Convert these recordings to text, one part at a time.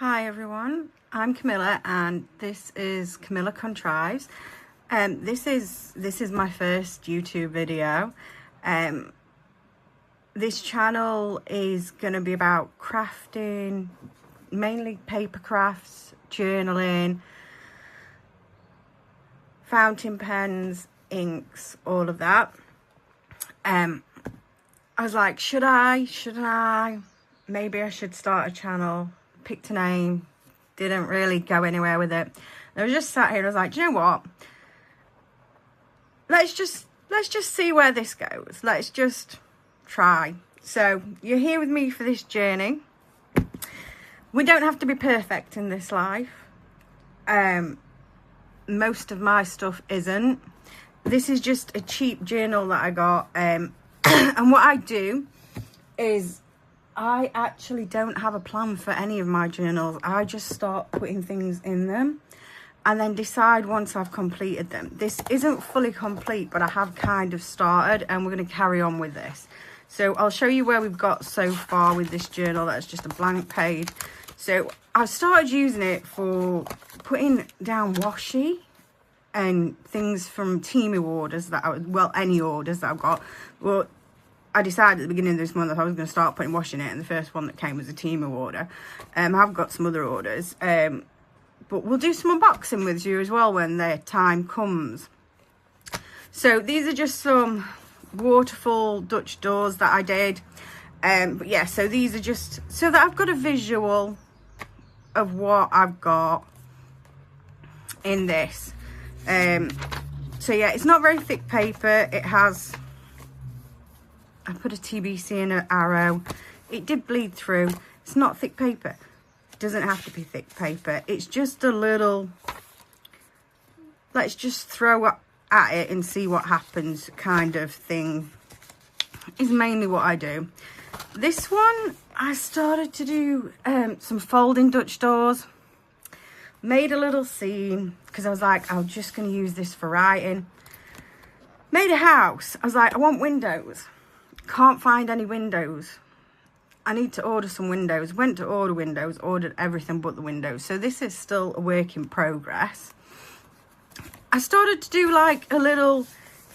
Hi everyone, I'm Camilla and this is Camilla Contrives. This is my first YouTube video. This channel is going to be about crafting, mainly paper crafts, journaling, fountain pens, inks, all of that. I was like, should I? Maybe I should start a channel. Picked a name, didn't really go anywhere with it. I was just sat here and I was like, do you know what? Let's just see where this goes. Let's just try. So you're here with me for this journey. We don't have to be perfect in this life. Most of my stuff isn't. This is just a cheap journal that I got. And what I do is I actually don't have a plan for any of my journals. I just start putting things in them and then decide once I've completed them. This isn't fully complete, but I have kind of started and we're going to carry on with this. So I'll show you where we've got so far with this journal. That's just a blank page. So I've started using it for putting down washi and things from Temu orders that any orders that I've got. Well, I decided at the beginning of this month that I was going to start putting washi in it, and the first one that came was a Temu order. I've got some other orders, but we'll do some unboxing with you as well when the time comes. So these are just some waterfall Dutch doors that I did. But yeah, so these are just so that I've got a visual of what I've got in this. So yeah, it's not very thick paper. It has, I put a TBC in an arrow. It did bleed through. It's not thick paper. It doesn't have to be thick paper. It's just a little, let's just throw at it and see what happens kind of thing is mainly what I do. This one, I started to do some folding Dutch doors. Made a little scene because I was like, I'm just going to use this for writing. Made a house. I was like, I want windows. Can't find any windows. I need to order some windows. Went to order windows, ordered everything but the windows. So this is still a work in progress. I started to do like a little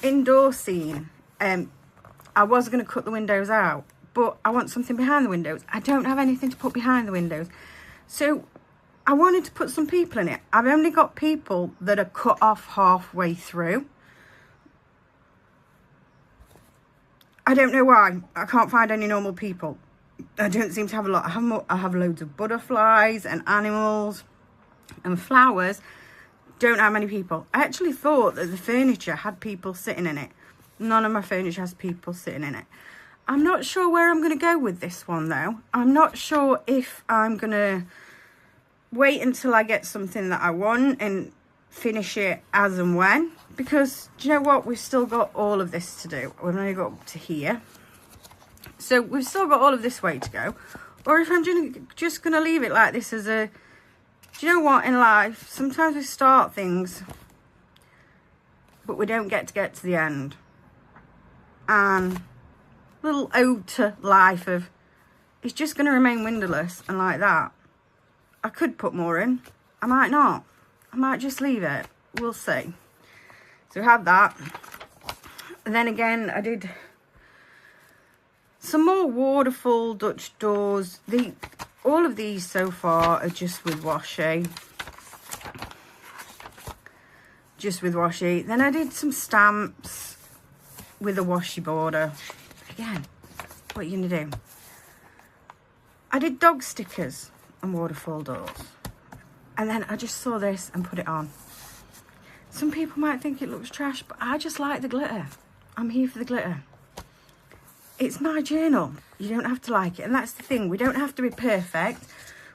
indoor scene. I was going to cut the windows out, but I want something behind the windows. I don't have anything to put behind the windows. So I wanted to put some people in it. I've only got people that are cut off halfway through. I don't know why. I can't find any normal people. I don't seem to have a lot. I have loads of butterflies and animals and flowers. Don't have many people. I actually thought that the furniture had people sitting in it. None of my furniture has people sitting in it. I'm not sure where I'm going to go with this one though. I'm not sure if I'm going to wait until I get something that I want and finish it as and when, because do you know what, we've still got all of this to do. We've only got up to here, so we've still got all of this way to go. Or if I'm just gonna leave it like this as a, do you know what, in life sometimes we start things but we don't get to the end. And little ode to life of, it's just going to remain windowless and like that. I could put more in, I might not. I might just leave it. We'll see. So we have that. And then again, I did some more waterfall Dutch doors. All of these so far are just with washi. Just with washi. Then I did some stamps with a washi border. Again, what are you going to do? I did dog stickers and waterfall doors. And then I just saw this and put it on. Some people might think it looks trash, but I just like the glitter. I'm here for the glitter. It's my journal. You don't have to like it. And that's the thing. We don't have to be perfect.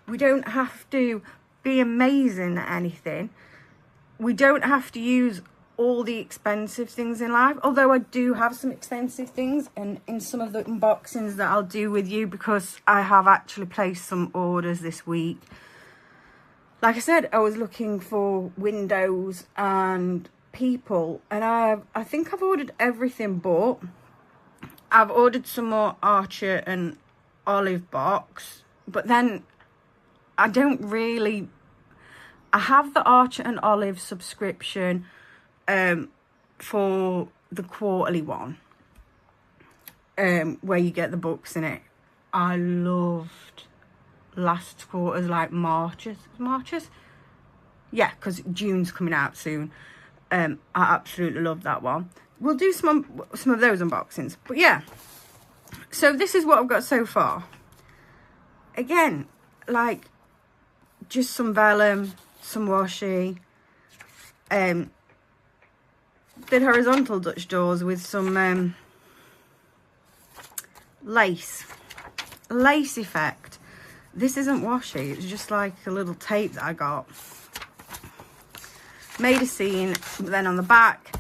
We don't have to be amazing at anything. We don't have to use all the expensive things in life. Although I do have some expensive things and in some of the unboxings that I'll do with you, because I have actually placed some orders this week. Like I said, I was looking for windows and people, and I think I've ordered everything, but I've ordered some more Archer and Olive box, but then I don't really... I have the Archer and Olive subscription for the quarterly one, where you get the books in it. I loved last quarter's, like Marches? Yeah, because June's coming out soon. I absolutely love that one. We'll do some of those unboxings. But yeah, so this is what I've got so far. Again, like, just some vellum, some washi, did horizontal Dutch doors with some lace effect. This isn't washi, it's just like a little tape that I got. Made a scene, but then on the back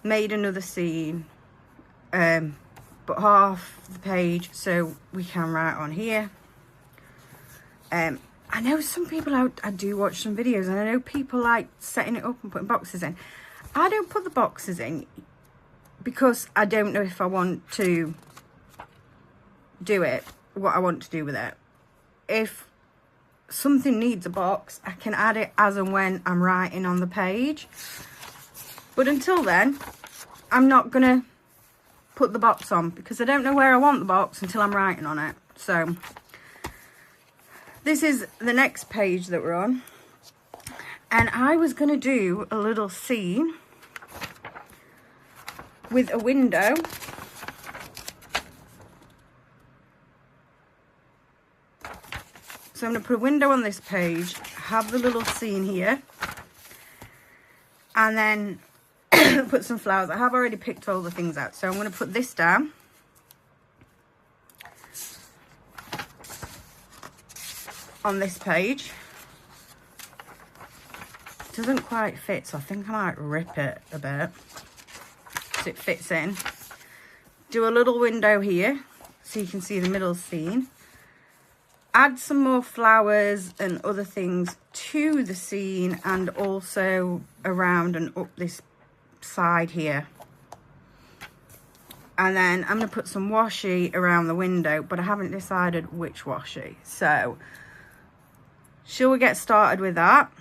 made another scene, but half the page so we can write on here. I know some people out, I do watch some videos, and I know people like setting it up and putting boxes in. I don't put the boxes in because I don't know if I want to do it, what I want to do with it. If something needs a box, I can add it as and when I'm writing on the page. But until then, I'm not going to put the box on because I don't know where I want the box until I'm writing on it. So this is the next page that we're on. And I was going to do a little scene with a window. So I'm going to put a window on this page, have the little scene here, and then put some flowers. I have already picked all the things out, so I'm going to put this down. On this page. It doesn't quite fit, so I think I might rip it a bit so it fits in. Do a little window here so you can see the middle scene. Add some more flowers and other things to the scene and also around and up this side here. And then I'm going to put some washi around the window, but I haven't decided which washi. So, shall we get started with that?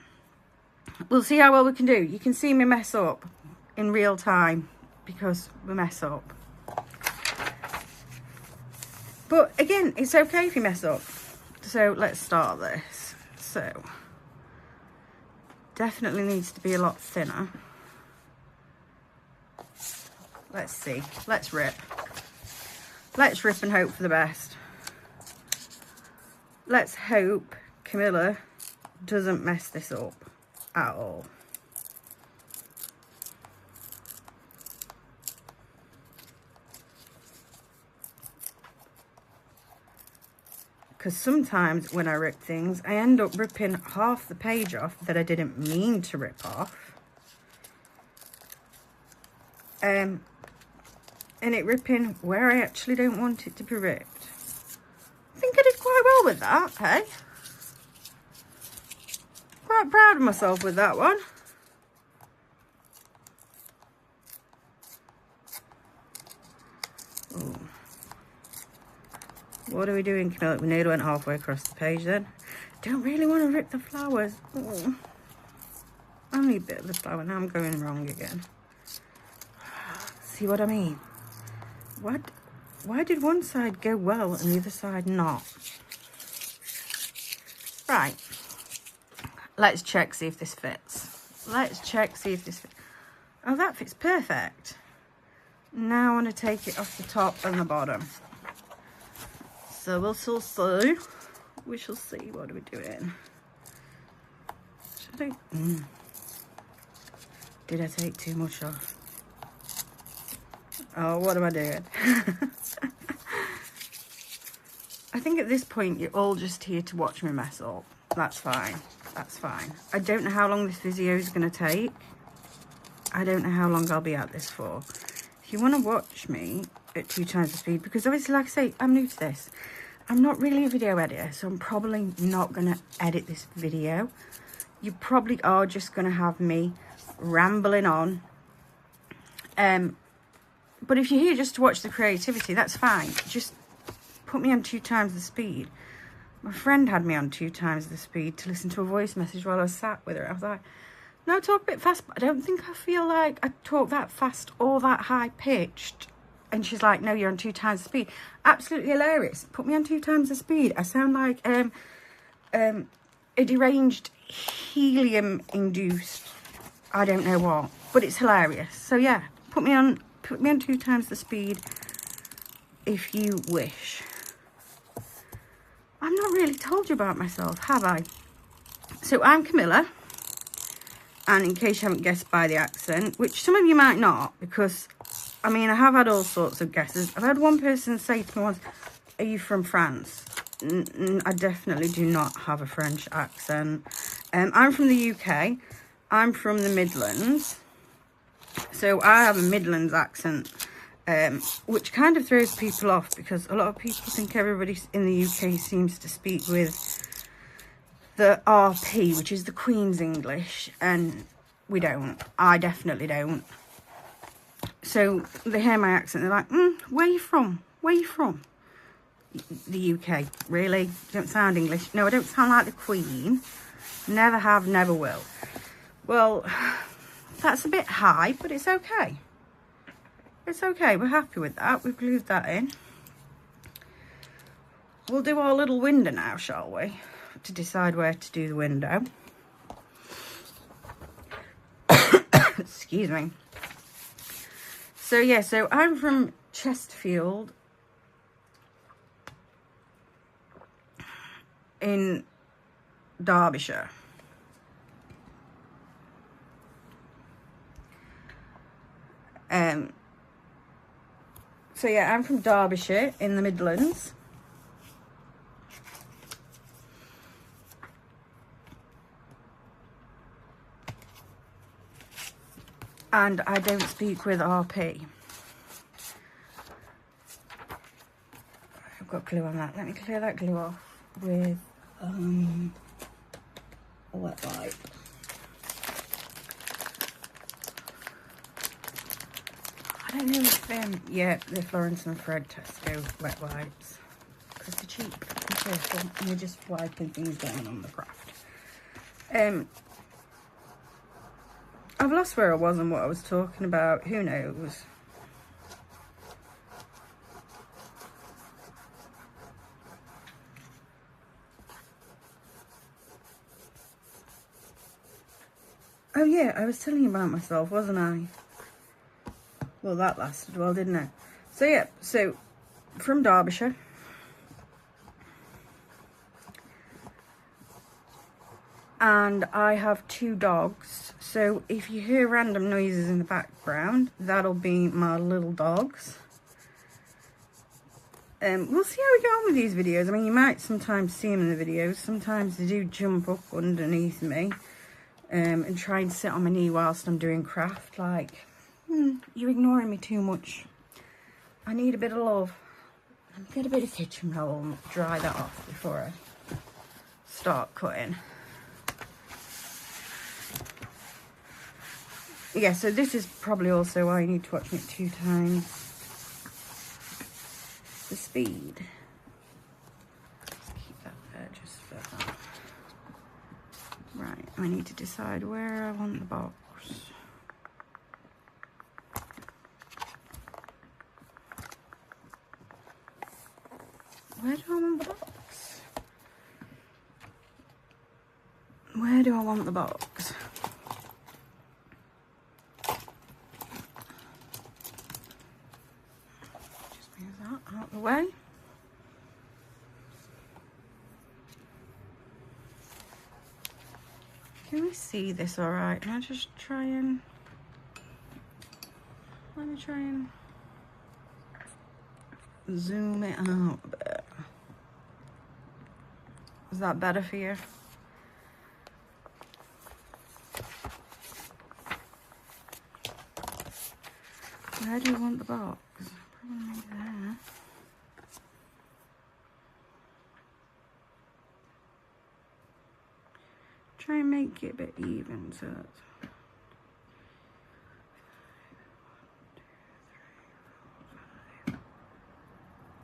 We'll see how well we can do. You can see me mess up in real time because we mess up. But again, it's okay if you mess up. So let's start this. So, definitely needs to be a lot thinner. Let's see. Let's rip. Let's rip and hope for the best. Let's hope Camilla doesn't mess this up at all. Because sometimes when I rip things, I end up ripping half the page off that I didn't mean to rip off. And it ripping where I actually don't want it to be ripped. I think I did quite well with that, hey? Quite proud of myself with that one. Ooh. What are we doing, Camilla? We nearly went halfway across the page then. Don't really want to rip the flowers. Ooh. Only a bit of the flower. Now I'm going wrong again. See what I mean? Why did one side go well and the other side not? Right. Let's check, see if this fits. Let's check, see if this fits. Oh, that fits perfect. Now I want to take it off the top and the bottom. So we'll still see. We shall see. What are we doing? Should I? Did I take too much off? Oh, what am I doing? I think at this point you're all just here to watch me mess up. That's fine. That's fine. I don't know how long this video is going to take. I don't know how long I'll be at this for. If you want to watch me at 2 times the speed, because obviously, like I say, I'm new to this. I'm not really a video editor, so I'm probably not going to edit this video. You probably are just going to have me rambling on. But if you're here just to watch the creativity, that's fine. Just put me on 2 times the speed My friend had me on 2 times the speed to listen to a voice message while I was sat with her. I was like, no, I talk a bit fast, but I don't think I feel like I talk that fast or that high pitched. And she's like, no, you're on 2 times the speed. Absolutely hilarious. Put me on 2 times the speed. I sound like a deranged helium-induced, I don't know what, but it's hilarious. So yeah, put me on 2 times the speed if you wish. I've not really told you about myself, have I? So I'm Camilla, and in case you haven't guessed by the accent, which some of you might not, because I mean, I have had all sorts of guesses. I've had one person say to me once, are you from France? I definitely do not have a French accent. I'm from the UK. I'm from the Midlands. So I have a Midlands accent, which kind of throws people off because a lot of people think everybody in the UK seems to speak with the RP, which is the Queen's English, and we don't. I definitely don't. So they hear my accent, they're like, where are you from? Where are you from? The UK. Really? You don't sound English? No, I don't sound like the Queen. Never have, never will. Well, that's a bit high, but it's okay. It's okay. We're happy with that. We've glued that in. We'll do our little window now, shall we? To decide where to do the window. Excuse me. So yeah, so I'm from Chesterfield in Derbyshire. So yeah, I'm from Derbyshire in the Midlands. And I don't speak with RP. I've got glue on that. Let me clear that glue off with a wet wipe. I don't know if yeah, the Florence and Fred Tesco wet wipes, because they're cheap and cheerful and they're just wiping things down on the craft. I've lost where I was and what I was talking about. Who knows? Oh yeah, I was telling you about myself, wasn't I? Well, that lasted well, didn't it? So yeah, so from Derbyshire. And I have 2 dogs. So if you hear random noises in the background, that'll be my little dogs. We'll see how we get on with these videos. I mean, you might sometimes see them in the videos. Sometimes they do jump up underneath me and try and sit on my knee whilst I'm doing craft. Like, you're ignoring me too much. I need a bit of love. Let me get a bit of kitchen roll and dry that off before I start cutting. Yeah, so this is probably also why you need to watch me at 2 times the speed. Just keep that there just for that. Right, I need to decide where I want the box. Where do I want the box? Where do I want the box? Out of the way. Can we see this all right? Can I just try and... Let me try and zoom it out a bit. Is that better for you? Where do you want the box? Probably there. Try and make it a bit even so that's...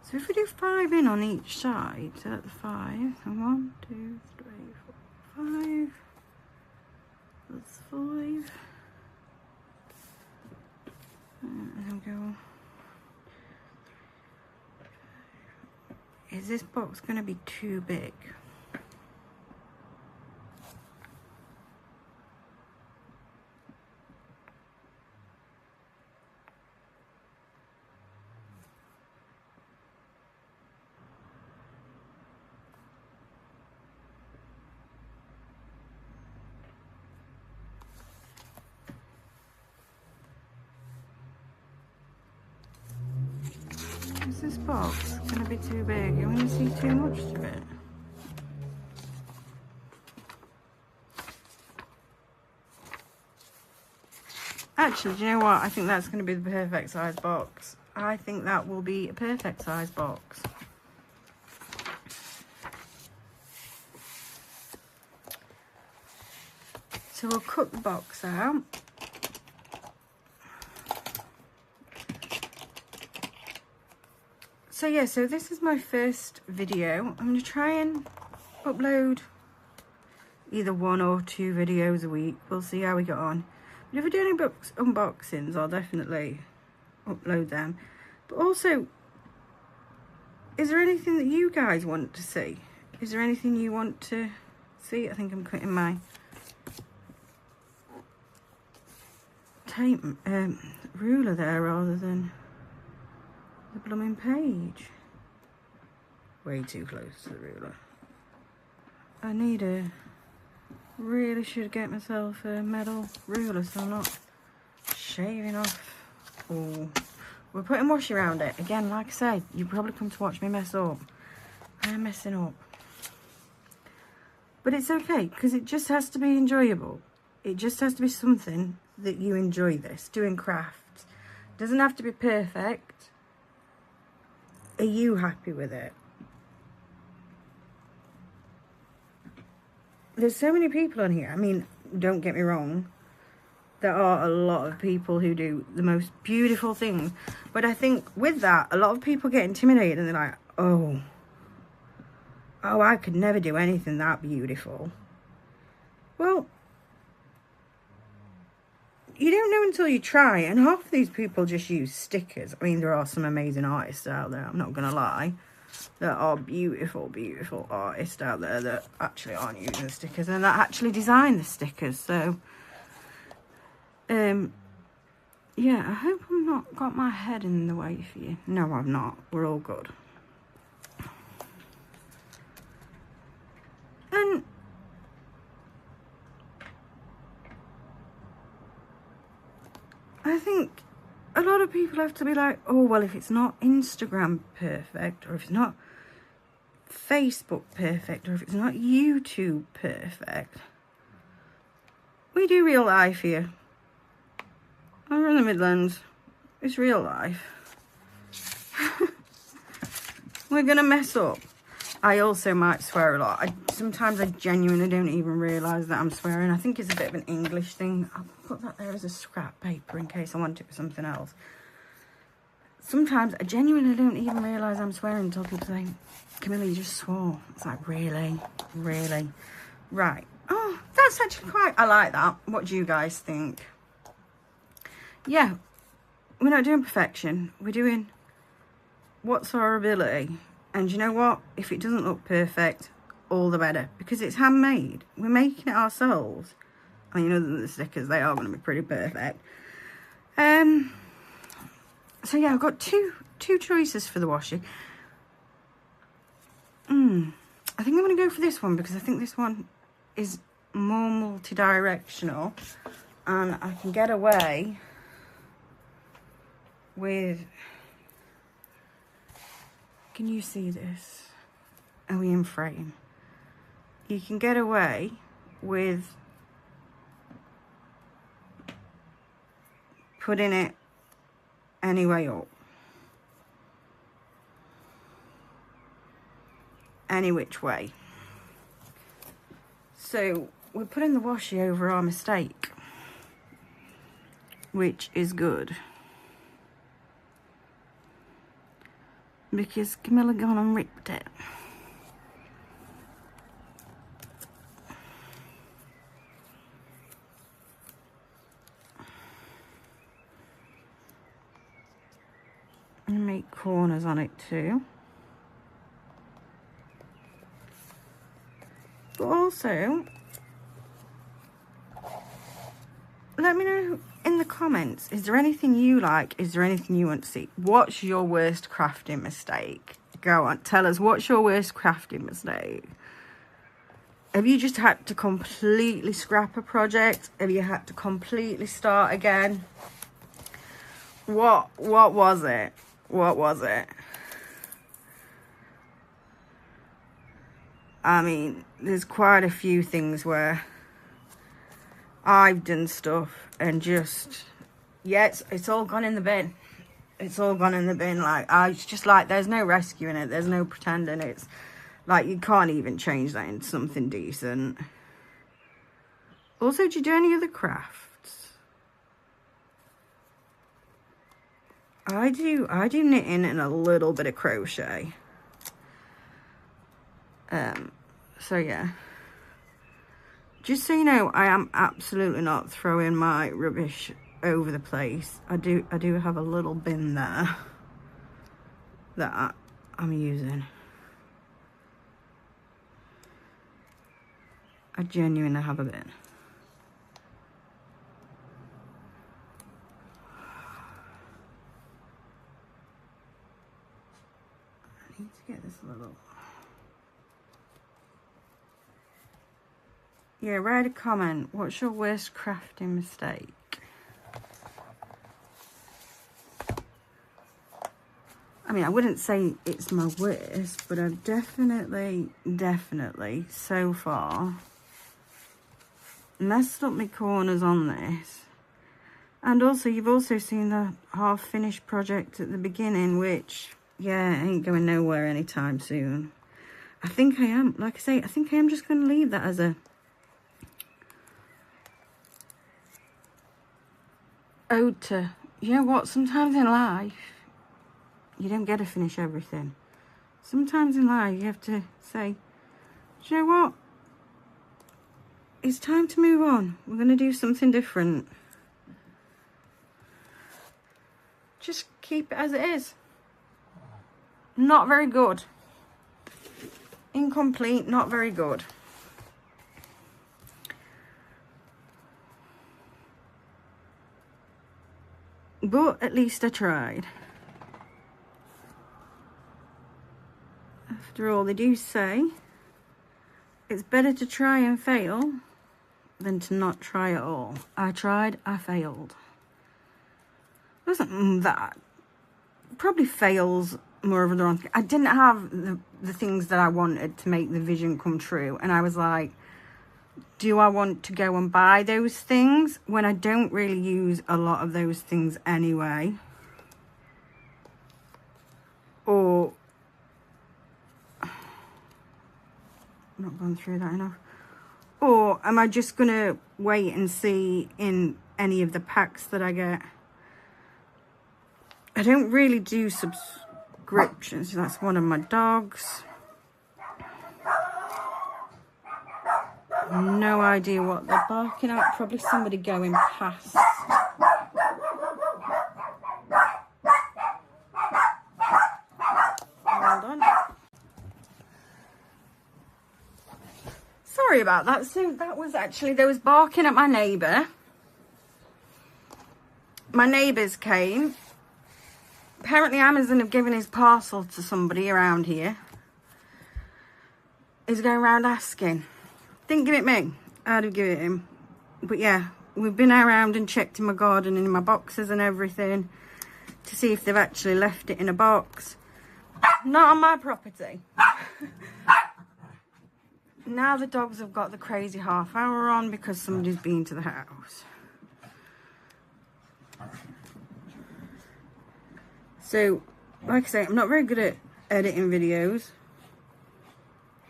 So if we do 5 in on each side, so that's 5, and 1, 2, 3, 4, 5, that's 5, and then go. Is this box going to be too big? Is this box going to be too big? You want to see too much to it? Actually, do you know what? I think that's going to be the perfect size box. I think that will be a perfect size box. So we'll cut the box out. So yeah, so this is my first video. I'm going to try and upload either 1 or 2 videos a week. We'll see how we get on. But if we do any books unboxings, I'll definitely upload them. But also, is there anything that you guys want to see? Is there anything you want to see? I think I'm cutting my tape ruler there rather than the blooming page. Way too close to the ruler. I need a... Really should get myself a metal ruler so I'm not shaving off. Oh, we're putting washi around it. Again, like I said, you probably come to watch me mess up. I'm messing up. But it's okay, because it just has to be enjoyable. It just has to be something that you enjoy this, doing crafts. It doesn't have to be perfect. Are you happy with it? There's so many people on here. I mean, don't get me wrong. There are a lot of people who do the most beautiful things. But I think with that, a lot of people get intimidated and they're like, oh, I could never do anything that beautiful. Well, you don't know until you try. And half of these people just use stickers. I mean, there are some amazing artists out there, I'm not going to lie. There are beautiful, beautiful artists out there that actually aren't using stickers and that actually design the stickers. So, yeah, I hope I've not got my head in the way for you. No, I've not. We're all good. And I think a lot of people have to be like, oh, well, if it's not Instagram perfect, or if it's not Facebook perfect, or if it's not YouTube perfect. We do real life here. We're in the Midlands. It's real life. We're going to mess up. I also might swear a lot. Sometimes I genuinely don't even realise that I'm swearing. I think it's a bit of an English thing. I'll put that there as a scrap paper in case I want it for something else. Sometimes I genuinely don't even realise I'm swearing until people say, Camilla, you just swore. It's like, really? Really? Right. Oh, that's actually quite... I like that. What do you guys think? Yeah. We're not doing perfection. We're doing what's our ability. And you know what? If it doesn't look perfect, all the better. Because it's handmade. We're making it ourselves. I mean, other than the stickers, they are going to be pretty perfect. So yeah, I've got two choices for the washi. I think I'm going to go for this one because I think this one is more multi-directional. And I can get away with... Can you see this? Are we in frame? You can get away with putting it any way up. Any which way. So we're putting the washi over our mistake, which is good. because Camilla gone and ripped it. And make corners on it too. But also, let me know in the comments, is there anything you like? Is there anything you want to see? What's your worst crafting mistake? Go on, tell us, what's your worst crafting mistake? Have you just had to completely scrap a project? Have you had to completely start again? What was it? What was it? I mean, there's quite a few things where I've done stuff and just, yeah, it's all gone in the bin. It's all gone in the bin. Like, it's just like, there's no rescuing it. There's no pretending. It's like, you can't even change that into something decent. Also, do you do any other crafts? I do knitting and a little bit of crochet. So yeah. Just so you know, I am absolutely not throwing my rubbish over the place. I do have a little bin there that I'm using. I genuinely have a bin. I need to get this little... Yeah, write a comment. What's your worst crafting mistake? I mean, I wouldn't say it's my worst, but I've definitely, so far, messed up my corners on this. And also, you've also seen the half-finished project at the beginning, which, yeah, ain't going nowhere anytime soon. I think I am, like I say, I think I am just going to leave that as a ode to, you know what, sometimes in life, you don't get to finish everything. Sometimes in life, you have to say, do you know what? It's time to move on. We're going to do something different. Just keep it as it is. Not very good. Incomplete, not very good. But at least I tried. After all, they do say it's better to try and fail than to not try at all. I tried, I failed. It wasn't that. Probably fails more of a wrong thing. I didn't have the things that I wanted to make the vision come true. And I was like, do I want to go and buy those things when I don't really use a lot of those things anyway? Or, I'm not gone through that enough. Or am I just going to wait and see in any of the packs that I get? I don't really do subscriptions. That's one of my dogs. No idea what they're barking at. Probably somebody going past. Hold on. Sorry about that. So that was actually, they was barking at my neighbour. My neighbours came. Apparently Amazon have given his parcel to somebody around here. He's going around asking. Didn't give it me. I'd have given it him. But yeah, we've been around and checked in my garden and in my boxes and everything to see if they've actually left it in a box. Not on my property. Now the dogs have got the crazy half hour on because somebody's been to the house. So, like I say, I'm not very good at editing videos,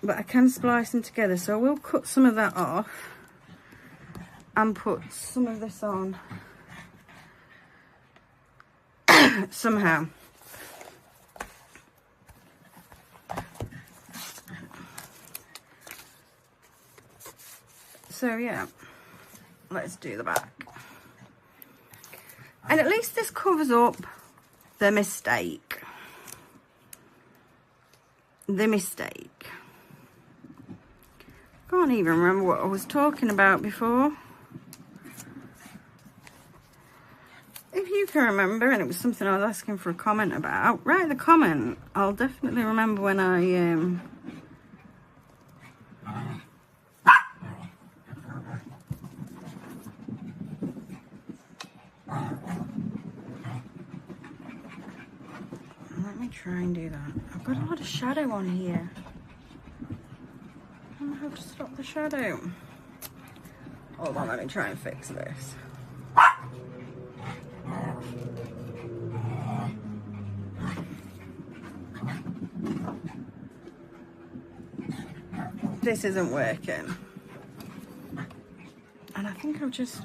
but I can splice them together. So I will cut some of that off and put some of this on somehow. So yeah, let's do the back. And at least this covers up the mistake. The mistake. Can't even remember what I was talking about before. If you can remember, and it was something I was asking for a comment about, write the comment. I'll definitely remember when I let me try and do that. I've got a lot of shadow on here. I don't know how to stop the shadow. Hold on, let me try and fix this. This isn't working. And I think I've just...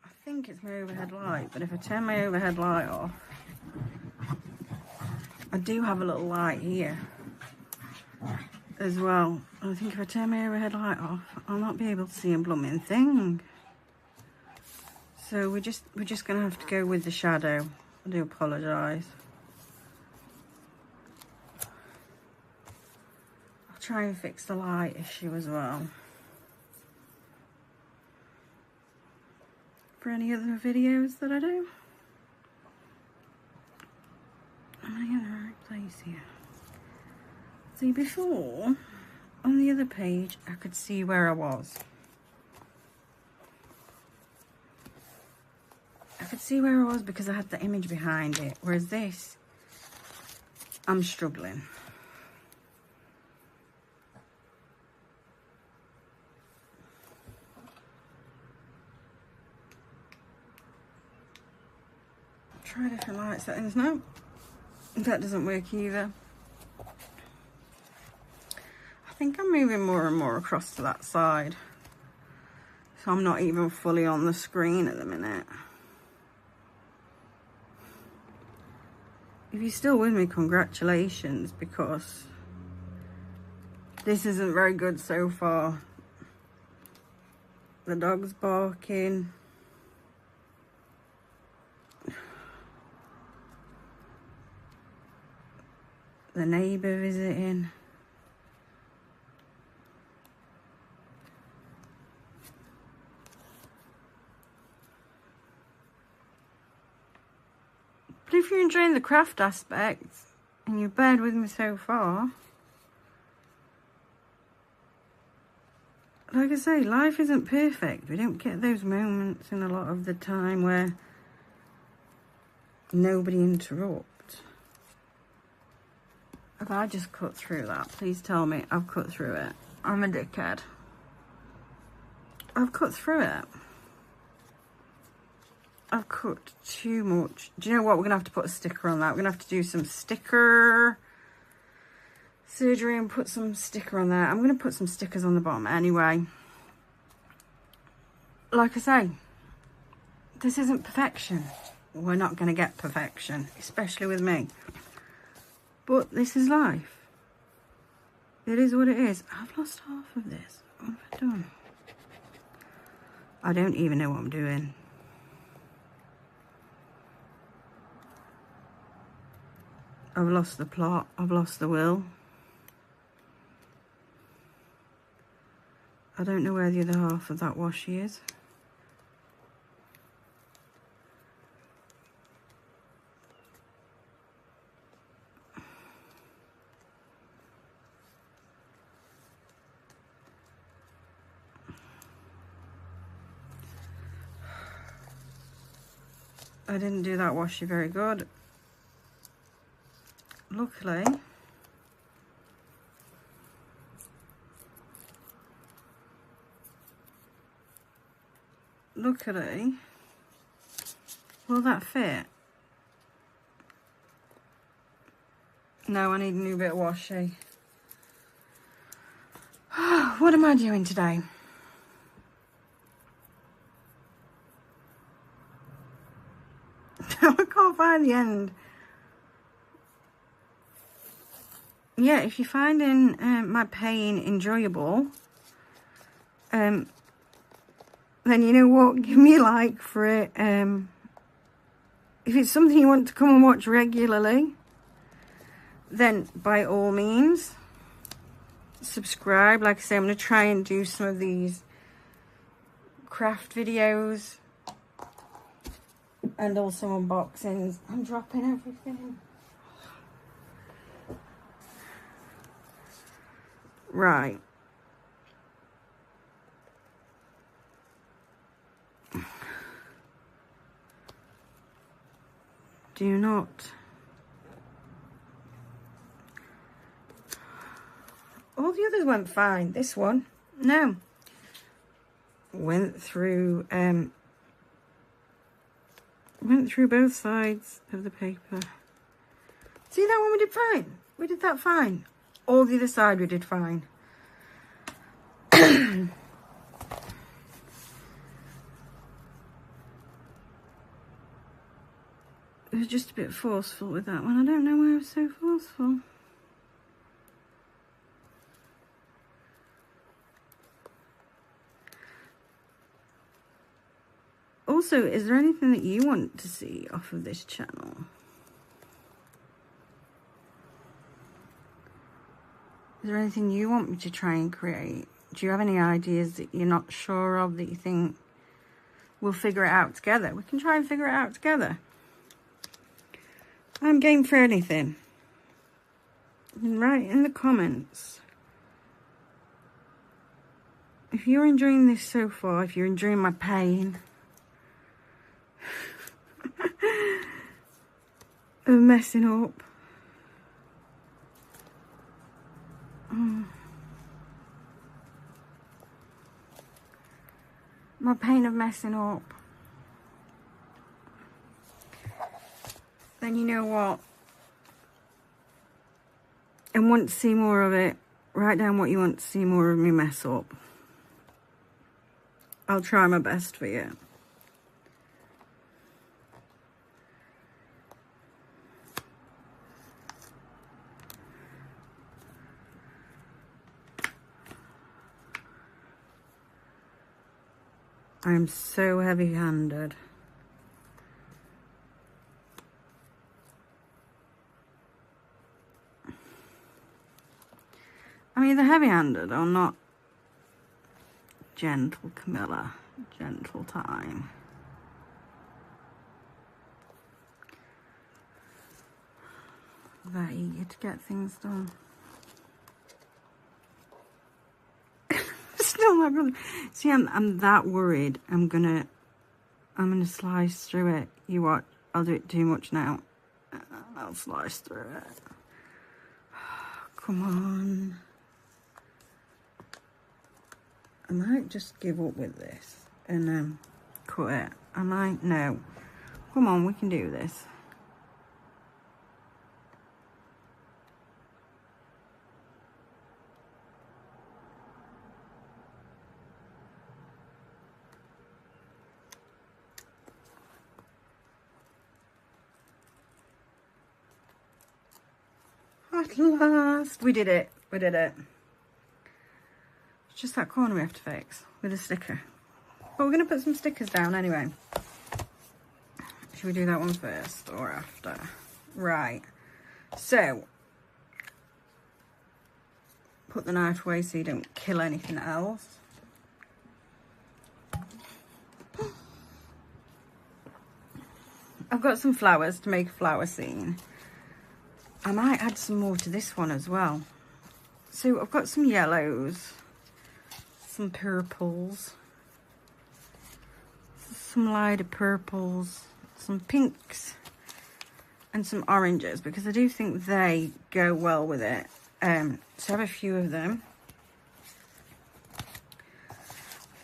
I think it's my overhead light, but if I turn my overhead light off, I do have a little light here as well. I think if I turn my overhead light off, I'll not be able to see a blooming thing. So we're just gonna have to go with the shadow. I do apologise. I'll try and fix the light issue as well. For any other videos that I do. Am I in the right place here? See, before, on the other page, I could see where I was. I could see where I was because I had the image behind it. Whereas this, I'm struggling. Try different light settings now. That doesn't work either. I think I'm moving more and more across to that side. So I'm not even fully on the screen at the minute. If you're still with me, congratulations, because this isn't very good so far. The dog's barking. The neighbour visiting. But if you're enjoying the craft aspects and you've bared with me so far, like I say, life isn't perfect. We don't get those moments in a lot of the time where nobody interrupts. Have I just cut through that? Please tell me I've cut through it. I'm a dickhead. I've cut through it. I've cut too much. Do you know what? We're going to have to put a sticker on that. We're going to have to do some sticker surgery and put some sticker on there. I'm going to put some stickers on the bottom anyway. Like I say, this isn't perfection. We're not going to get perfection, especially with me. But this is life. It is what it is. I've lost half of this. What have I done? I don't even know what I'm doing. I've lost the plot. I've lost the will. I don't know where the other half of that washi is. I didn't do that washi very good. Luckily, will that fit? No, I need a new bit of washi. What am I doing today? I can't find the end. Yeah, if you're finding my pain enjoyable, then you know what, give me a like for it. If it's something you want to come and watch regularly, then by all means, subscribe. Like I say, I'm going to try and do some of these craft videos and also unboxings. I'm dropping everything. Right. Do not. All the others went fine. This one, no. Went through both sides of the paper. See that one we did fine. We did that fine. All the other side we did fine. It was just a bit forceful with that one. I don't know why I was so forceful. Also, is there anything that you want to see off of this channel? Is there anything you want me to try and create? Do you have any ideas that you're not sure of, that you think we'll figure it out together? We can try and figure it out together. I'm game for anything. Write in the comments if you're enjoying this so far, if you're enjoying my pain of messing up. My pain of messing up. Then you know what? And want to see more of it, write down what you want to see more of me mess up. I'll try my best for you. I'm so heavy-handed. I'm either heavy-handed or not. Gentle, Camilla. Gentle time. That eager to get things done. Still not gonna see. I'm that worried. I'm gonna slice through it. You watch. I'll do it too much now. I'll slice through it. Come on. I might just give up with this and cut it. I might. No. Come on, we can do this. At last, we did it. We did it. It's just that corner we have to fix with a sticker. But we're going to put some stickers down anyway. Should we do that one first or after? Right. So, put the knife away so you don't kill anything else. I've got some flowers to make a flower scene. I might add some more to this one as well. So I've got some yellows, some purples, some lighter purples, some pinks, and some oranges, because I do think they go well with it. So I have a few of them.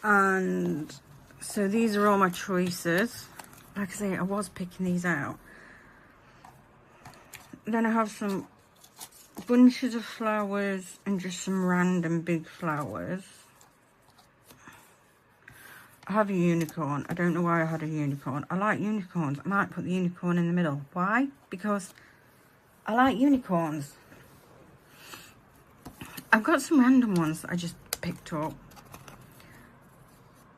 And so these are all my choices. Like I say, I was picking these out. Then I have some bunches of flowers and just some random big flowers. I have a unicorn. I don't know why I had a unicorn. I like unicorns. I might put the unicorn in the middle. Why? Because I like unicorns. I've got some random ones that I just picked up.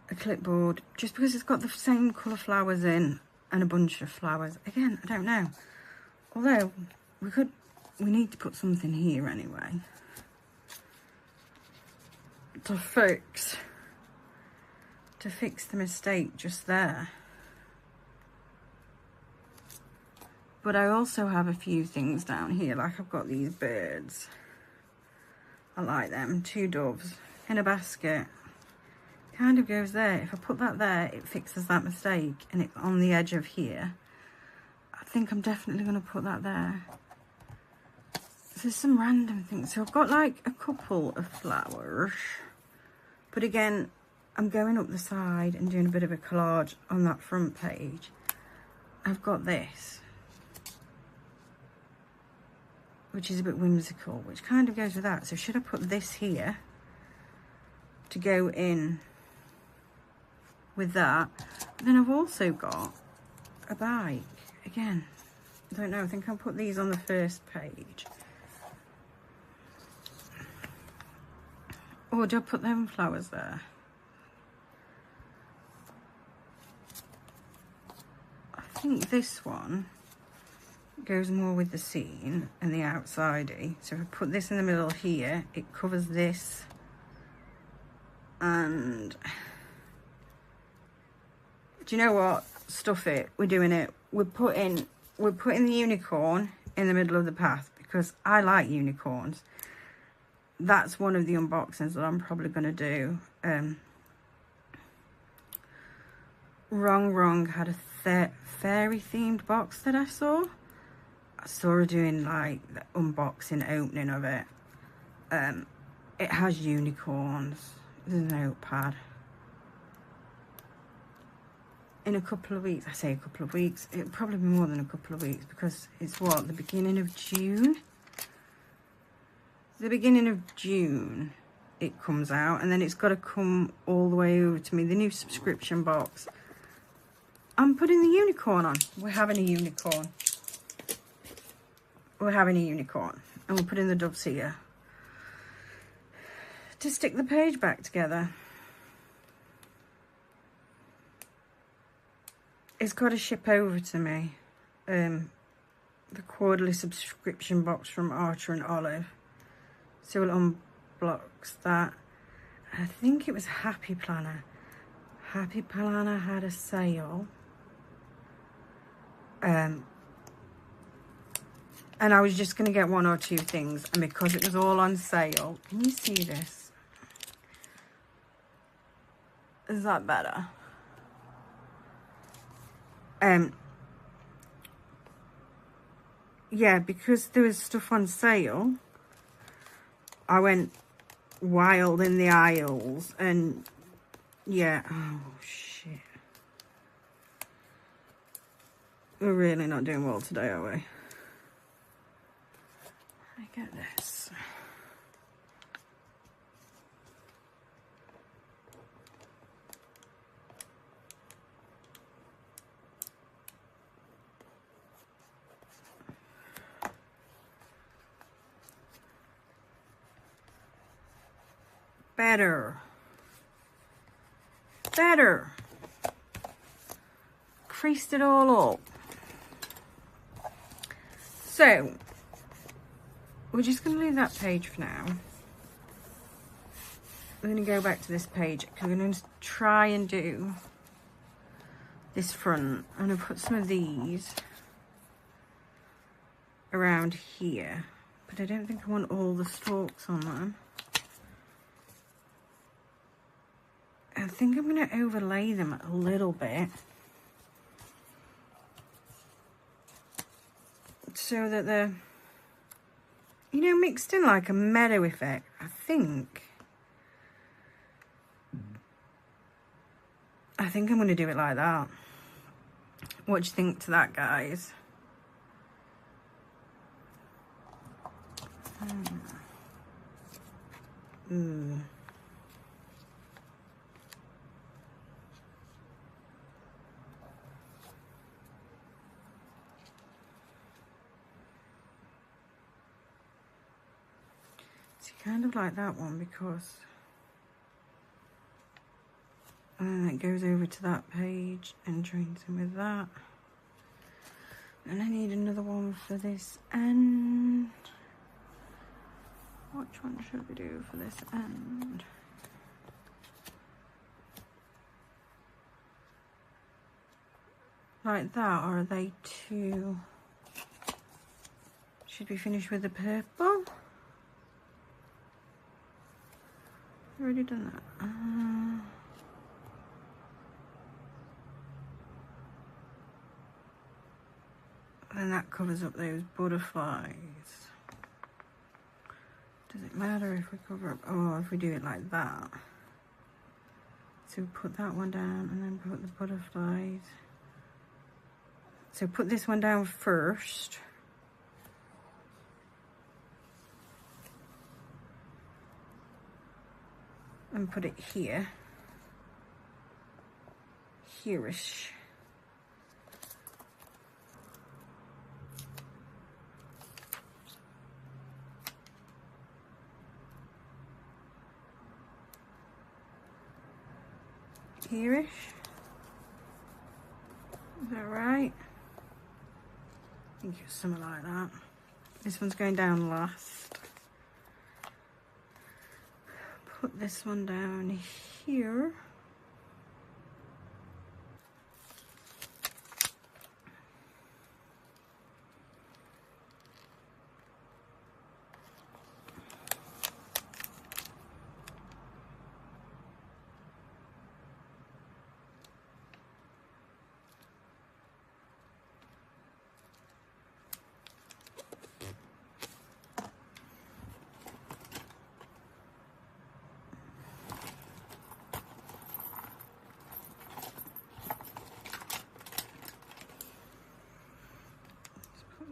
A clipboard, just because it's got the same colour flowers in and a bunch of flowers. Again, I don't know. Although, we need to put something here anyway. To fix the mistake just there. But I also have a few things down here, like I've got these birds. I like them, 2 doves in a basket. Kind of goes there. If I put that there, it fixes that mistake, and it's on the edge of here. I think I'm definitely going to put that there. So there's some random things. So I've got like a couple of flowers, but again, I'm going up the side and doing a bit of a collage on that front page. I've got this, which is a bit whimsical, which kind of goes with that. So should I put this here to go in with that? But then I've also got a bike. Again, I don't know, I think I'll put these on the first page. Or do I put them flowers there? I think this one goes more with the scene and the outsidey. So if I put this in the middle here, it covers this. And do you know what? Stuff it. We're doing it. We're putting the unicorn in the middle of the path because I like unicorns. That's one of the unboxings that I'm probably going to do. Wrong had a fairy themed box that I saw. I saw her doing like the unboxing opening of it. It has unicorns. There's a notepad. In a couple of weeks, I say a couple of weeks, it'll probably be more than a couple of weeks because it's what, the beginning of June? The beginning of June it comes out, and then it's got to come all the way over to me, the new subscription box. I'm putting the unicorn on. We're having a unicorn. We're having a unicorn. And we're putting the doves here to stick the page back together. It's got to ship over to me. The quarterly subscription box from Archer and Olive. So we'll unbox that. I think it was Happy Planner. Happy Planner had a sale. And I was just going to get 1 or 2 things. And because it was all on sale. Can you see this? Is that better? Yeah, because there was stuff on sale, I went wild in the aisles, and yeah, oh shit. We're really not doing well today, are we? I get this. Better. Creased it all up. So, we're just going to leave that page for now. We're going to go back to this page because we're going to try and do this front. I'm going to put some of these around here, but I don't think I want all the stalks on them. I think I'm going to overlay them a little bit so that they're, you know, mixed in like a meadow effect. I think I'm going to do it like that. What do you think to that, guys? So you kind of like that one because, and then it goes over to that page and joins in with that. And I need another one for this end. Which one should we do for this end? Like that, or are they too... Should we finish with the purple? Already done that. And that covers up those butterflies. Does it matter if we cover up... Oh, if we do it like that. So put that one down and then put the butterflies. So put this one down first. And put it here. Here-ish. Here-ish. Is that right? I think it's something like that. This one's going down last. Put this one down here.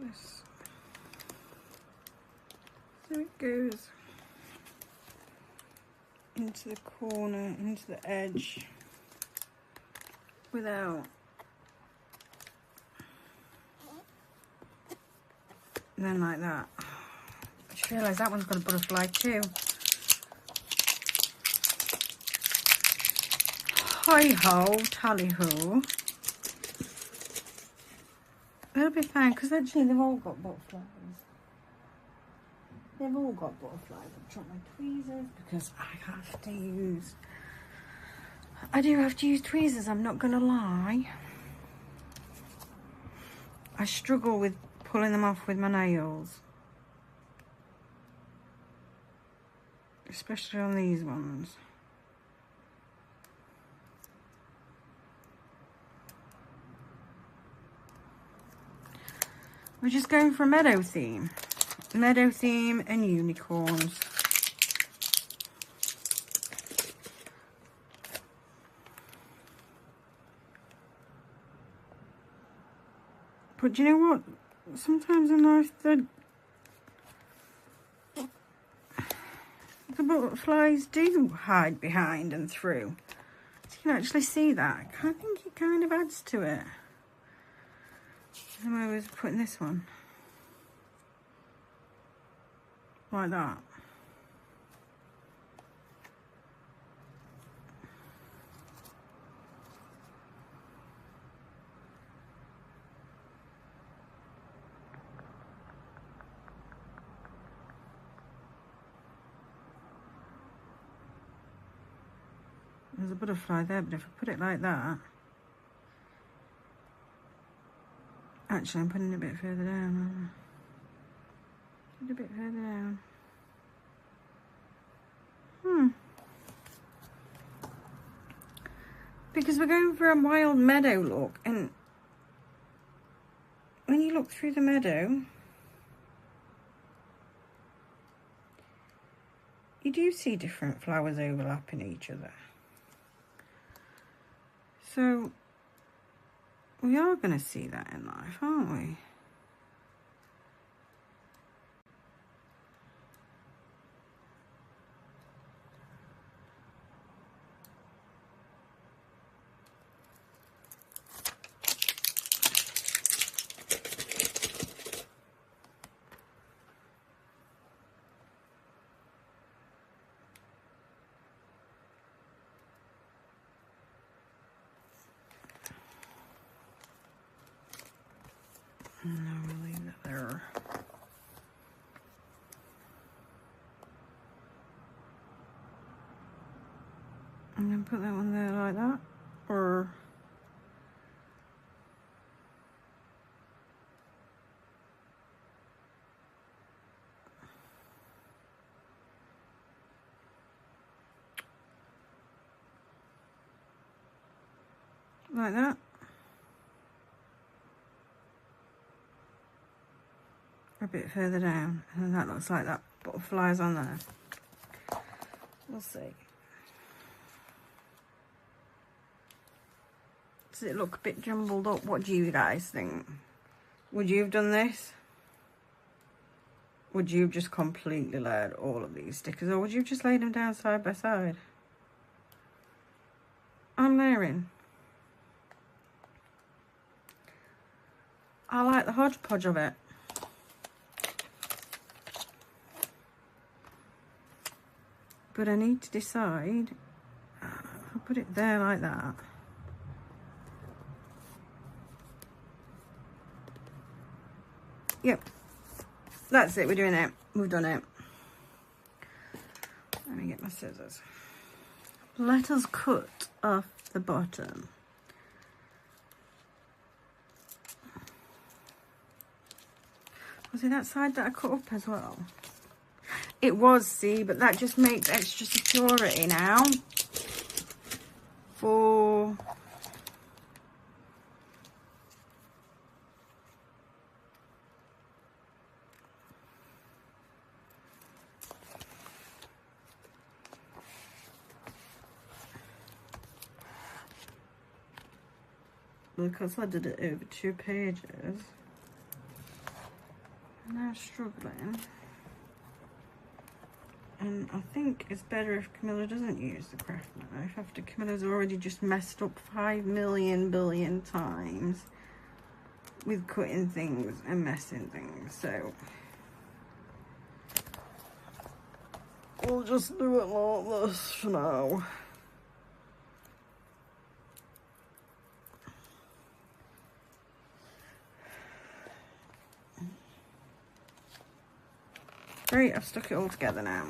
This. So it goes into the corner, into the edge, without. And then like that. I just realised that one's got a butterfly too. Hi-ho, tally-ho. It'll be fine, because actually they've all got butterflies. They've all got butterflies. I've dropped my tweezers because I do have to use tweezers, I'm not going to lie. I struggle with pulling them off with my nails. Especially on these ones. We're just going for a meadow theme. Meadow theme and unicorns. But do you know what? Sometimes in life the butterflies do hide behind and through. So you can actually see that. I think it kind of adds to it. And I was putting this one like that. There's a butterfly there, but if I put it like that, actually I'm putting it a bit further down. Put it a bit further down. Because we're going for a wild meadow look, and when you look through the meadow, you do see different flowers overlapping each other. So we are going to see that in life, aren't we? And now we'll leave that there. I'm going to put that one there like that, or like that. A bit further down, and then that looks like that butterflies on there. We'll see. Does it look a bit jumbled up? What do you guys think? Would you have done this? Would you have just completely layered all of these stickers, or would you have just laid them down side by side? I'm layering. I like the hodgepodge of it. But I need to decide. I'll put it there like that. Yep. That's it. We're doing it. We've done it. Let me get my scissors. Let us cut off the bottom. Was it that side that I cut up as well? It was, see, but that just makes extra security now. For because I did it over 2 pages, I'm now struggling. And I think it's better if Camilla doesn't use the craft knife after Camilla's already just messed up 5 million billion times with cutting things and messing things. So we'll just do it like this for now. Great, I've stuck it all together now.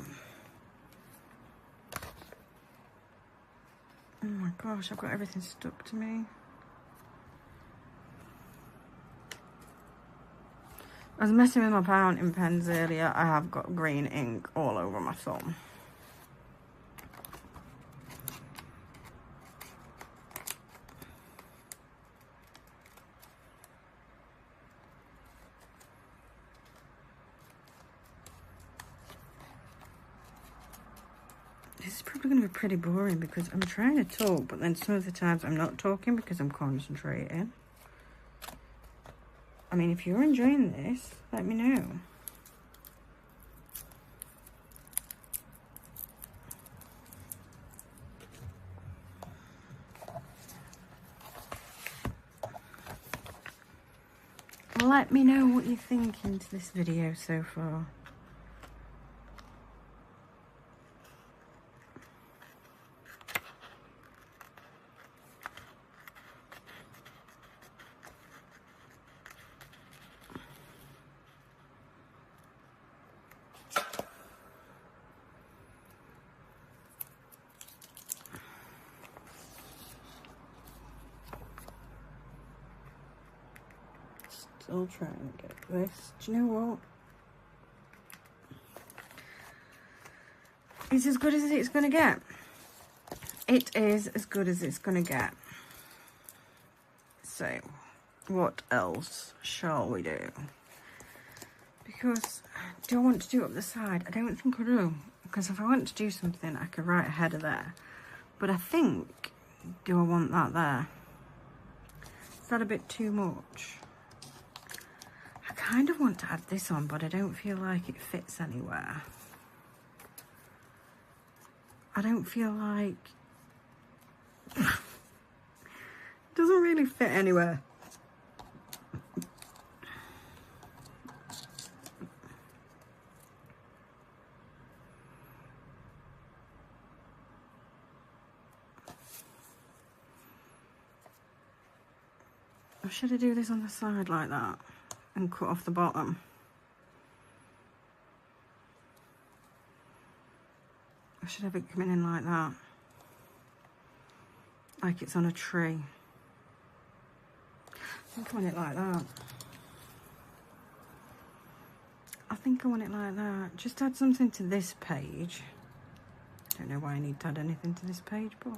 Oh my gosh, I've got everything stuck to me. I was messing with my fountain pens earlier. I have got green ink all over my thumb. This is probably going to be pretty boring because I'm trying to talk, but then some of the times I'm not talking because I'm concentrating. I mean, if you're enjoying this, let me know. Let me know what you're thinking to this video so far. Still trying to get this. Do you know what? It's as good as it's going to get. It is as good as it's going to get. So, what else shall we do? Because do I want to do it up the side? I don't think I do. Because if I want to do something, I could right ahead of there. But I think, do I want that there? Is that a bit too much? I kind of want to add this on, but I don't feel like it fits anywhere. I don't feel like... it doesn't really fit anywhere. Or should I do this on the side like that? and cut off the bottom. I should have it coming in like that. Like it's on a tree. I think I want it like that. I think I want it like that. Just add something to this page. Don't know why I need to add anything to this page, but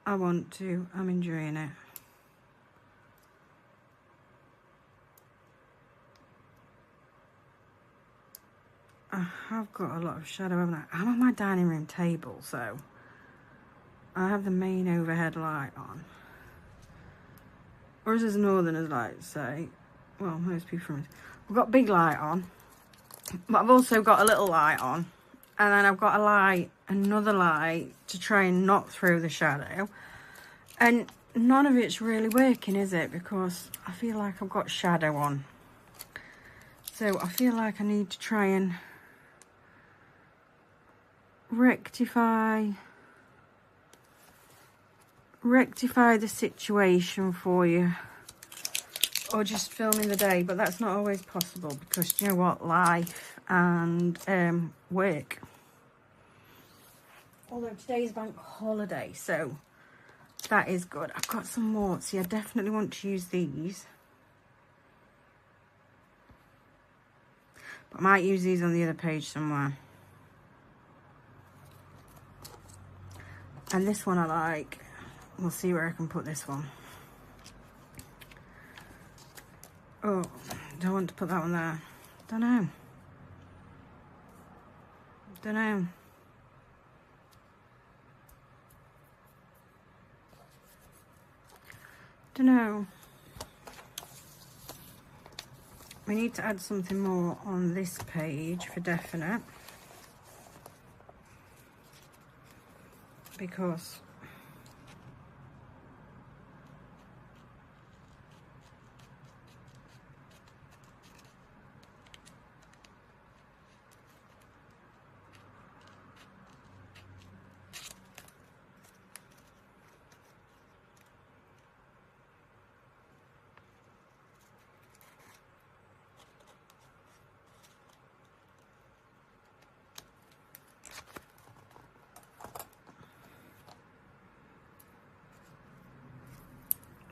I want to. I'm enjoying it. I have got a lot of shadow, haven't I? I'm on my dining room table, so I have the main overhead light on. Or as northerners like to say, well, most people from we've got big light on, but I've also got a little light on, and then I've got a light, another light to try and knock through the shadow, and none of it's really working, is it? Because I feel like I've got shadow on, so I feel like I need to try and rectify the situation for you, or just film in the day, but that's not always possible because you know what, life and work. Although today's bank holiday, so that is good. I've got some more. See, I definitely want to use these, but I might use these on the other page somewhere. And this one I like. We'll see where I can put this one. Oh, do I want to put that one there? Don't know. Don't know. Don't know. We need to add something more on this page for definite. Because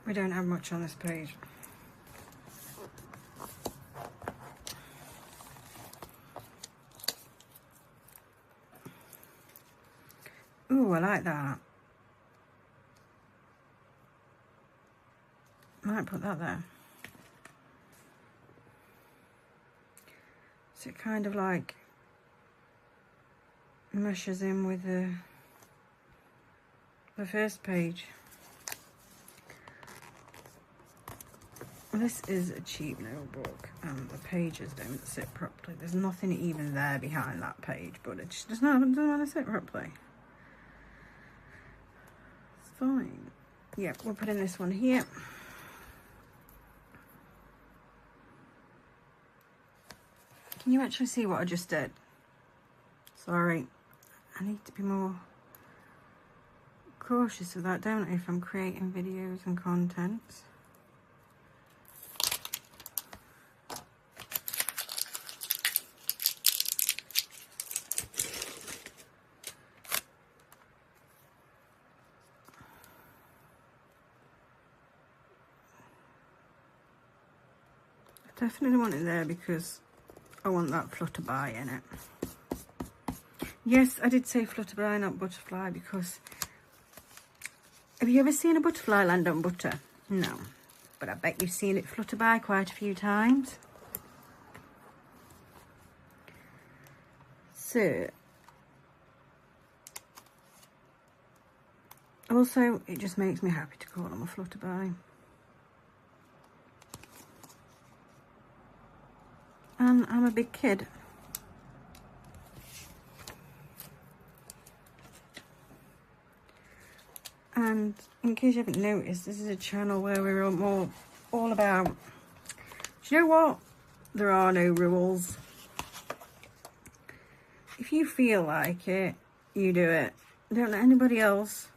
we don't have much on this page. Ooh, I like that. Might put that there. So it kind of like meshes in with the first page. This is a cheap notebook and the pages don't sit properly. There's nothing even there behind that page, but it just doesn't want to sit properly. It's fine. Yeah, we'll put in this one here. Can you actually see what I just did? Sorry, I need to be more cautious of that, don't I, if I'm creating videos and content. I definitely want it there because I want that flutterby in it. Yes, I did say flutterby, not butterfly, because have you ever seen a butterfly land on butter? No, but I bet you've seen it flutter by quite a few times. So, also, it just makes me happy to call them a flutterby. And I'm a big kid. And in case you haven't noticed, this is a channel where we're all about, do you know what? There are no rules. If you feel like it, you do it. Don't let anybody else's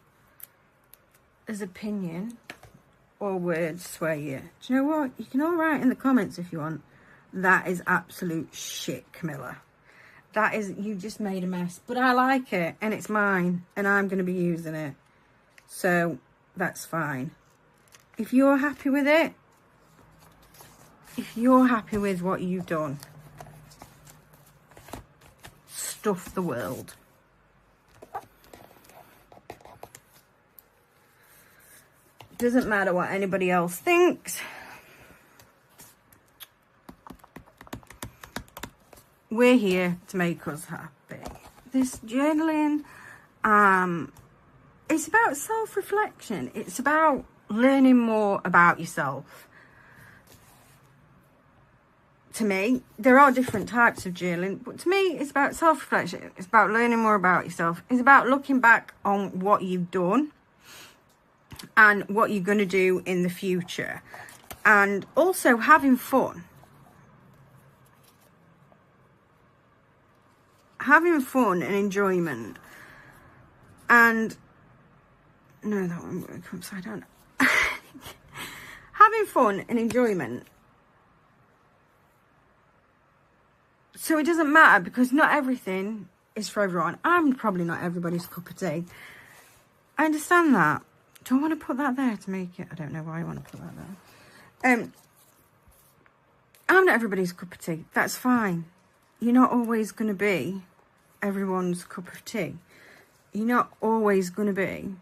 opinion or words sway you? Do you know what? You can all write in the comments if you want. That is absolute shit, Camilla. That is, you just made a mess. But I like it, and it's mine, and I'm going to be using it. So, that's fine. If you're happy with it, if you're happy with what you've done, stuff the world. Doesn't matter what anybody else thinks. We're here to make us happy. This journaling, it's about self-reflection. It's about learning more about yourself. To me, there are different types of journaling, but to me, it's about self-reflection. It's about learning more about yourself. It's about looking back on what you've done and what you're going to do in the future, and also having fun. Having fun and enjoyment. And no, that one won't come upside down. Having fun and enjoyment. So it doesn't matter, because not everything is for everyone. I'm probably not everybody's cup of tea. I understand that. Do I want to put that there to make it? I don't know why I want to put that there. I'm not everybody's cup of tea. That's fine. You're not always going to be everyone's cup of tea. You're not always going to be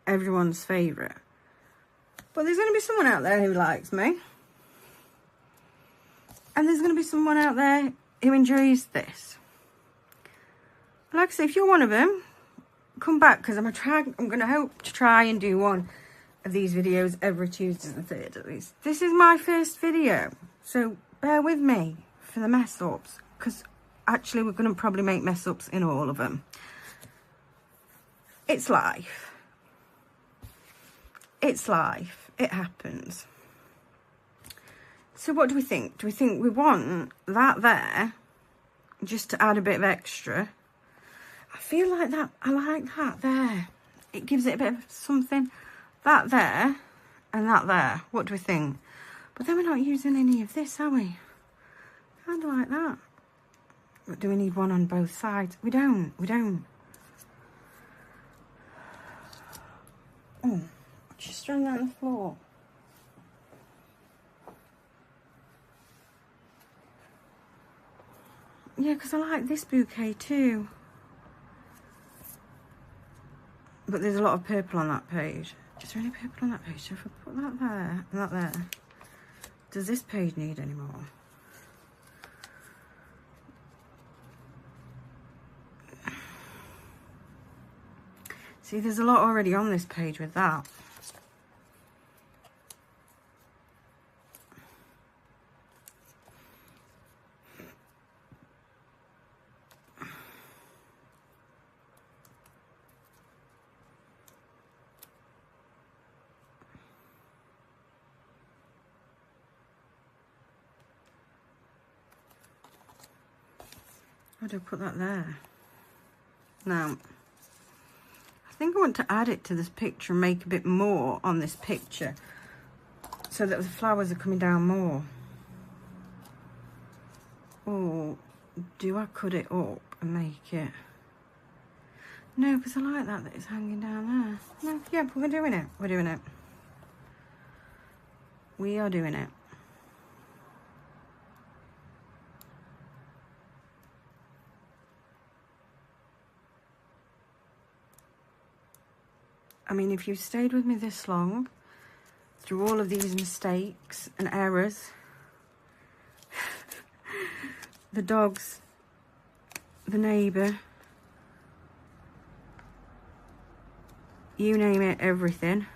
everyone's favourite. But there's going to be someone out there who likes me. And there's going to be someone out there who enjoys this. Like I say, if you're one of them, come back, because I'm going to hope to try and do one of these videos every Tuesday and Thursday at least. This is my first video, so bear with me for the mess ups, because actually we're going to probably make mess ups in all of them. It's life. It's life. It happens. So what do we think? Do we think we want that there, just to add a bit of extra? I feel like that, I like that there. It gives it a bit of something. That there, and that there. What do we think? But then we're not using any of this, are we? Kind of like that. But do we need one on both sides? We don't. Oh, just thrown that on the floor. Yeah, because I like this bouquet too. But there's a lot of purple on that page. Is there any purple on that page? So if I put that there and that there, does this page need any more? See, there's a lot already on this page with that. Why do I put that there? Now, I think I want to add it to this picture and make a bit more on this picture so that the flowers are coming down more. Or do I cut it up and make it? No, because I like that it's hanging down there. No, yeah, but we're doing it. We're doing it. We are doing it. I mean, if you've stayed with me this long, through all of these mistakes and errors, the dogs, the neighbour, you name it, everything,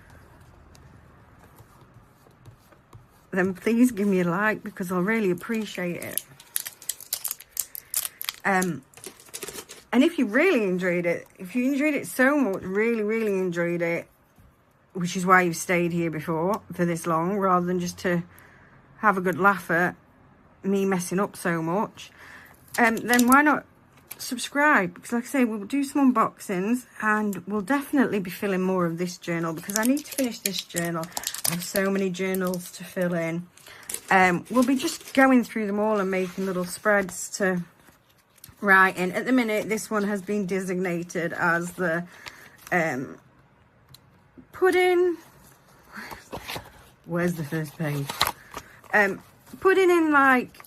then please give me a like, because I'll really appreciate it. And if you really enjoyed it, if you enjoyed it so much, really enjoyed it, which is why you've stayed here before for this long, rather than just to have a good laugh at me messing up so much, then why not subscribe? Because like I say, we'll do some unboxings, and we'll definitely be filling more of this journal, because I need to finish this journal. There's so many journals to fill in. We'll be just going through them all and making little spreads to write in. At the minute, this one has been designated as the pudding. Where's the first page? Putting in like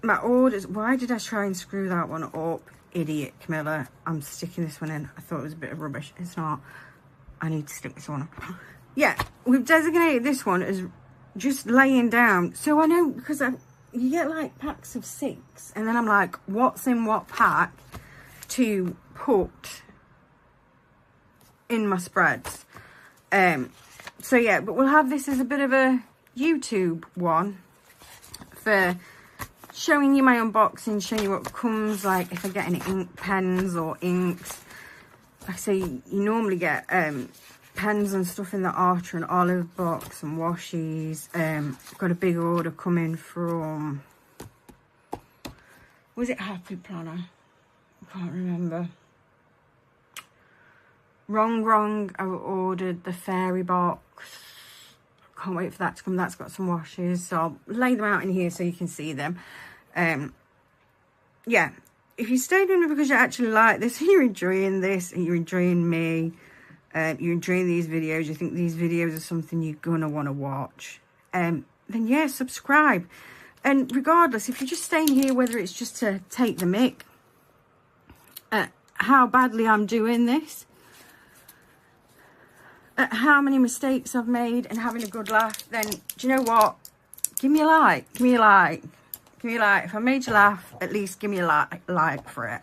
my orders. Why did I try and screw that one up? Idiot, Camilla. I'm sticking this one in. I thought it was a bit of rubbish. It's not. I need to stick this one up. Yeah, we've designated this one as just laying down. So I know, because you get like packs of 6. And then I'm like, what's in what pack to put in my spreads? So yeah, but we'll have this as a bit of a YouTube one for showing you my unboxing, showing you what comes, like if I get any ink pens or inks. Like I say, you normally get pens and stuff in the Archer and Olive box and washies. Got a big order coming from, was it Happy Planner? I can't remember. Wrong. I ordered the fairy box. Can't wait for that to come. That's got some washes, so I'll lay them out in here so you can see them. Yeah, if you stayed in because you actually like this, and you're enjoying this, and you're enjoying me, you're enjoying these videos, you think these videos are something you're gonna want to watch, then yeah, subscribe. And regardless, if you're just staying here, whether it's just to take the mick at how badly I'm doing this, at how many mistakes I've made and having a good laugh, then do you know what? Give me a like. Give me a like. Give me a like. If I made you laugh, at least give me a like for it.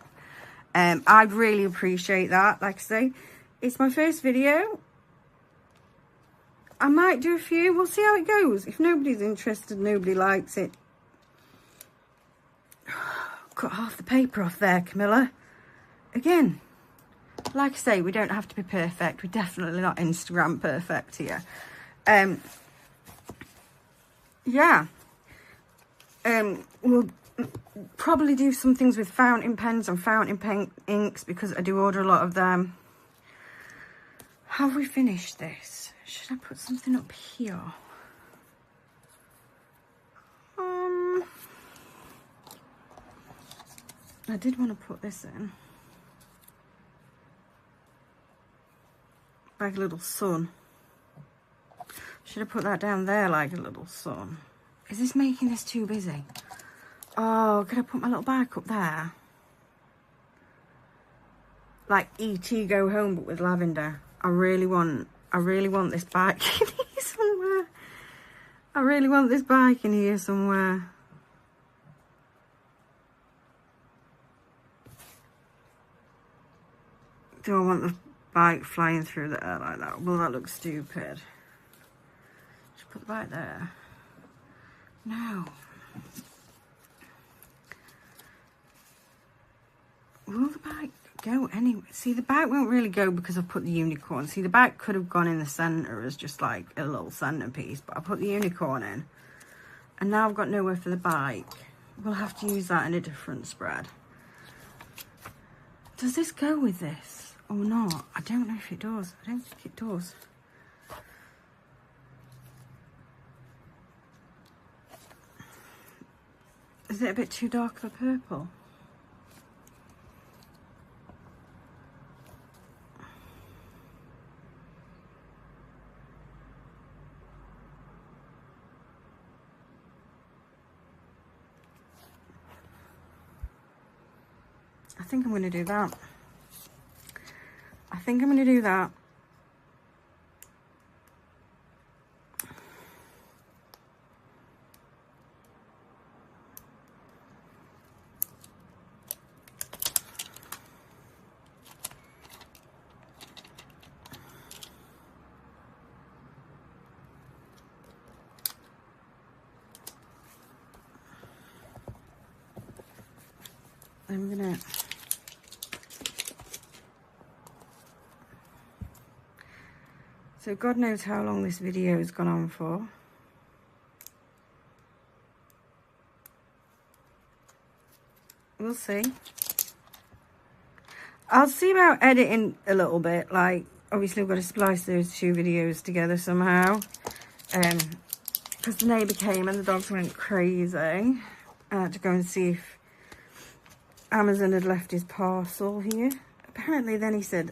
I'd really appreciate that. Like I say, it's my first video. I might do a few. We'll see how it goes. If nobody's interested, nobody likes it. Cut half the paper off there, Camilla. Again. Like I say, we don't have to be perfect. We're definitely not Instagram perfect here. Yeah. We'll probably do some things with fountain pens and fountain pen inks because I do order a lot of them. Have we finished this? Should I put something up here? I did want to put this in. Like a little sun. Should I put that down there like a little sun? Is this making this too busy? Oh, could I put my little bike up there? Like E.T. Go Home, but with lavender. I really want this bike in here somewhere. I really want this bike in here somewhere. Do I want the bike flying through the air like that? Will that look stupid? Just put the bike there. No. Will the bike go anyway? See, the bike won't really go because I've put the unicorn. See, the bike could have gone in the centre as just like a little centrepiece, but I put the unicorn in. And now I've got nowhere for the bike. We'll have to use that in a different spread. Does this go with this? Or not? I don't know if it does. I don't think it does. Is it a bit too dark of a purple? I think I'm going to do that. I think I'm going to do that. I'm going to... So God knows how long this video has gone on for. We'll see. I'll see about editing a little bit. Like, obviously I've got to splice those two videos together somehow. Because the neighbour came and the dogs went crazy. I had to go and see if Amazon had left his parcel here. Apparently then he said,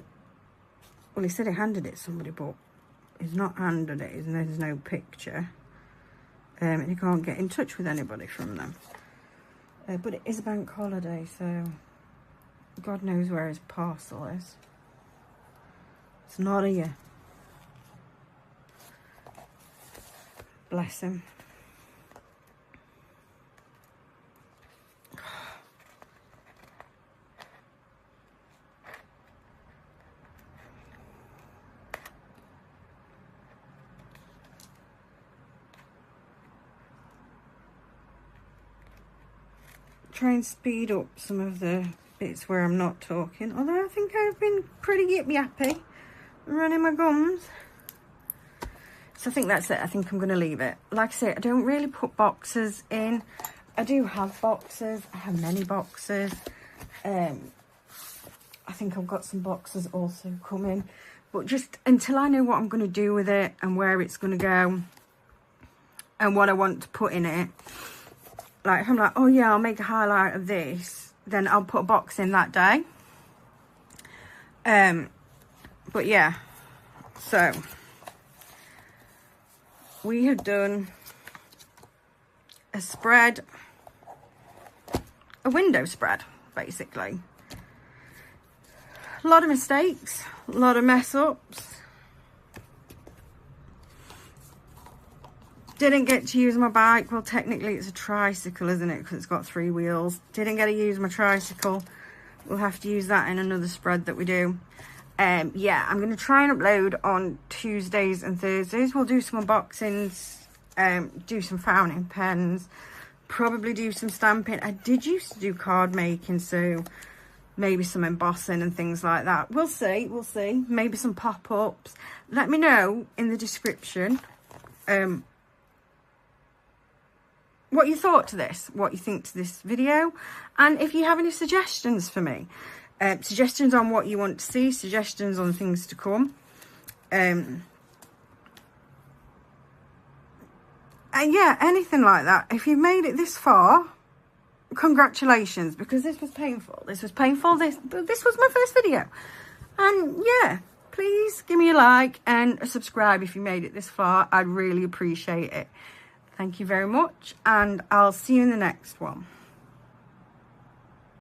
well, he said he handed it to somebody, but he's not handed it, and there's no picture. And he can't get in touch with anybody from them. But it is a bank holiday, so God knows where his parcel is. It's not here. Bless him. Try and speed up some of the bits where I'm not talking, although I think I've been pretty yippy-yappy running my gums. So I think that's it. I think I'm going to leave it. Like I say, I don't really put boxes in. I do have boxes. I have many boxes. I think I've got some boxes also coming, but just until I know what I'm going to do with it and where it's going to go and what I want to put in it. Like, if I'm like, oh yeah, I'll make a highlight of this, then I'll put a box in that day. But yeah, so we have done a spread, a window spread, basically. A lot of mistakes, a lot of mess ups. Didn't get to use my bike. Well, technically it's a tricycle, isn't it? Because it's got 3 wheels. Didn't get to use my tricycle. We'll have to use that in another spread that we do. Yeah, I'm going to try and upload on Tuesdays and Thursdays. We'll do some unboxings, do some fountain pens, probably do some stamping. I did used to do card making, so maybe some embossing and things like that. We'll see, we'll see. Maybe some pop-ups. Let me know in the description what you thought to this, what you think to this video, and if you have any suggestions for me. Suggestions on what you want to see, suggestions on things to come. And yeah, anything like that. If you've made it this far, congratulations, because this was painful. This was painful. This was my first video. And yeah, please give me a like and a subscribe if you made it this far. I'd really appreciate it. Thank you very much, and I'll see you in the next one.